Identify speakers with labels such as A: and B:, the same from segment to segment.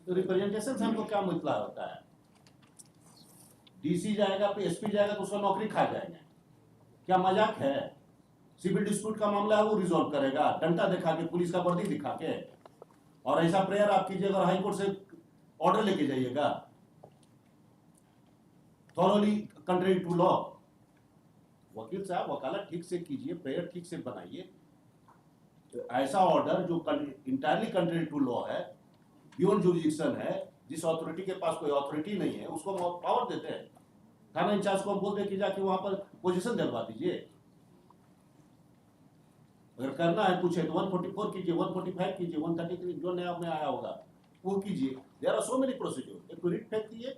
A: तो रिप्रेजेंटेशन से हमको क्या मतलब होता है? डीसी जाएगा फिर एसपी जाएगा तो उसका नौकरी खा जाएगा। क्या मजाक है? सिविल डिस्प्यूट का मामला है वो रिजॉल्व करेगा डंडा दिखा के, पुलिस का वर्दी दिखा के। और ऐसा प्रेयर आप कीजिएगा और हाईकोर्ट से ऑर्डर लेके जाइएगा थॉरोली कंट्री टू लॉ। वकील साहब वकालत ठीक से कीजिए, प्रेयर ठीक से बनाइए। तो ऐसा ऑर्डर जो इंटायरली कंट्री टू लॉ है, बियॉन्ड जुरिडिक्शन है, जिस अथॉरिटी के पास कोई अथॉरिटी नहीं है उसको हम पावर देते हैं। थाना इंचार्ज को हम बोलते हैं कि जाके वहां पर पोजीशन दिलवा दीजिए। अगर करना है कुछ है तो 144 कीजिए, 145 कीजिए, 133 जो नया में आया होगा वो कीजिए। There are so many procedure. एक रिट फेंक दिए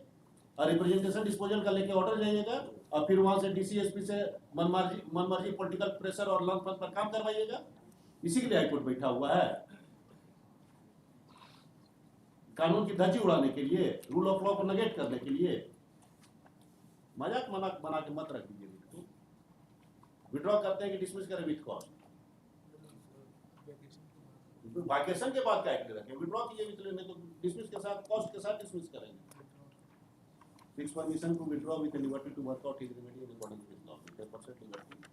A: और रिप्रेजेंटेशन डिस्पोजल का लेके ऑर्डर जाइएगा और फिर वहां से डीसीएसपी से मनमर्जी पॉलिटिकल प्रेशर और लंच पर काम करवाइएगा। इसी के लिए हाईकोर्ट बैठा हुआ है, कानून की धज्जी उड़ाने के लिए, रूल ऑफ लॉ को नेगेट करने के लिए। मजाक बना के मत रख दीजिए। विड्रॉ करते हैं कि डिसमिस करें विथ कॉस्ट? वैकेशन के बाद क्या रखें? विड्रॉ कीजिए नहीं तो डिसमिस के साथ, कॉस्ट के साथ डिसमिस करेंगे। Fix permission to withdraw with liberty to work out his remedy in accordance with law. 10% liberty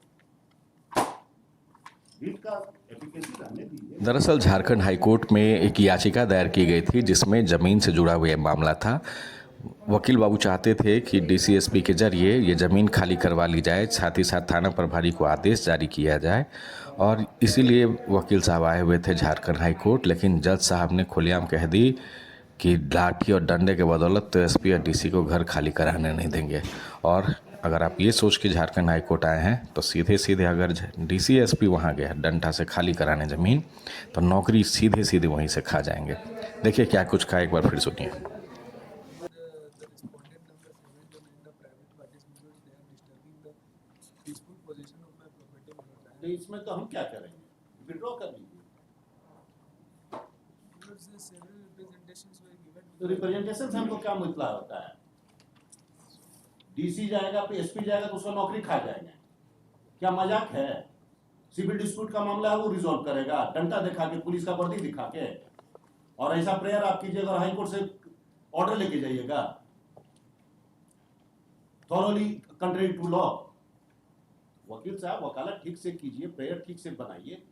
A: writ का एफिकेसी रहने दीजिए।
B: दरअसल झारखंड हाईकोर्ट में एक याचिका दायर की गई थी जिसमें ज़मीन से जुड़ा हुआ मामला था। वकील बाबू चाहते थे कि डीसीएसपी के जरिए ये ज़मीन खाली करवा ली जाए, साथ ही साथ थाना प्रभारी को आदेश जारी किया जाए, और इसीलिए वकील साहब आए हुए थे झारखंड हाईकोर्ट। लेकिन जज साहब ने खुलेआम कह दी कि लाठी और डंडे के बदौलत तो एसपी और डीसी को घर खाली कराने नहीं देंगे। और अगर आप ये सोच के झारखंड हाईकोर्ट आए हैं तो सीधे सीधे अगर डीसी एसपी वहाँ गया डंडा से खाली कराने ज़मीन, तो नौकरी सीधे सीधे वहीं से खा जाएंगे। देखिए क्या कुछ कहा, एक बार फिर सुनिए।
A: तो इसमें तो हम क्या करेंगे? विड्रॉ कर लीजिए। तो रिप्रेजेंटेशन से हमको क्या मतलब होता है? डीसी जाएगा फिर एसपी जाएगा तो उसका नौकरी खा जाएगा। क्या मजाक है? सिविल डिस्प्यूट का मामला है वो रिजॉल्व करेगा डंडा दिखा के, पुलिस का वर्दी दिखा के। और ऐसा प्रेयर आप कीजिएगा और हाईकोर्ट से ऑर्डर लेके जाइएगा थॉरोली कंट्री टू लॉ। वकील साहब वकालत ठीक से कीजिए, प्रेयर ठीक से बनाइए।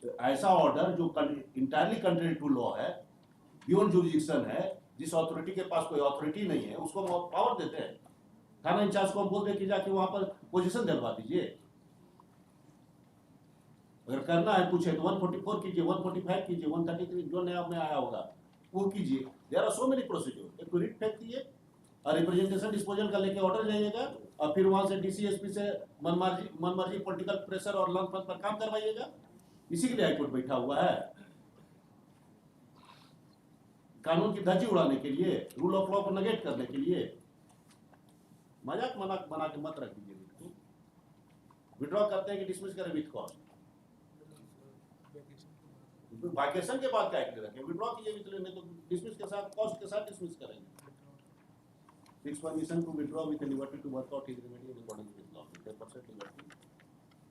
A: तो ऐसा ऑर्डर जो इंटायरली कंट्री टू लॉ है, बियॉन्ड जुरिडिक्शन है, जिस अथॉरिटी के पास कोई अथॉरिटी नहीं है उसको हम पावर देते हैं। थाना इंचार्ज को हम बोलते हैं कि जाके वहां पर पोजीशन दिलवा दीजिए। अगर करना है कुछ है तो 144 कीजिए, 145 कीजिए, 133 जो नया में आया होगा वो कीजिए। There are so many procedure. एक रिट फेंक दिए और रिप्रेजेंटेशन डिस्पोजल का लेके ऑर्डर जाइएगा और फिर वहां से डीसीएसपी से मनमर्जी पॉलिटिकल प्रेशर और लंच पर काम करवाइएगा। इसी के लिए हाईकोर्ट बैठा हुआ है, कानून की धज्जी उड़ाने के लिए, रूल ऑफ लॉ को नेगेट करने के लिए। मजाक बना के मत रख दीजिए। विड्रॉ करते हैं कि डिसमिस करें विथ कॉस्ट? वैकेशन के बाद क्या रखें? विड्रॉ कीजिए नहीं तो डिसमिस के साथ, कॉस्ट के साथ डिसमिस करेंगे। Fix permission to withdraw with liberty to work out his remedy in accordance with law. 10% liberty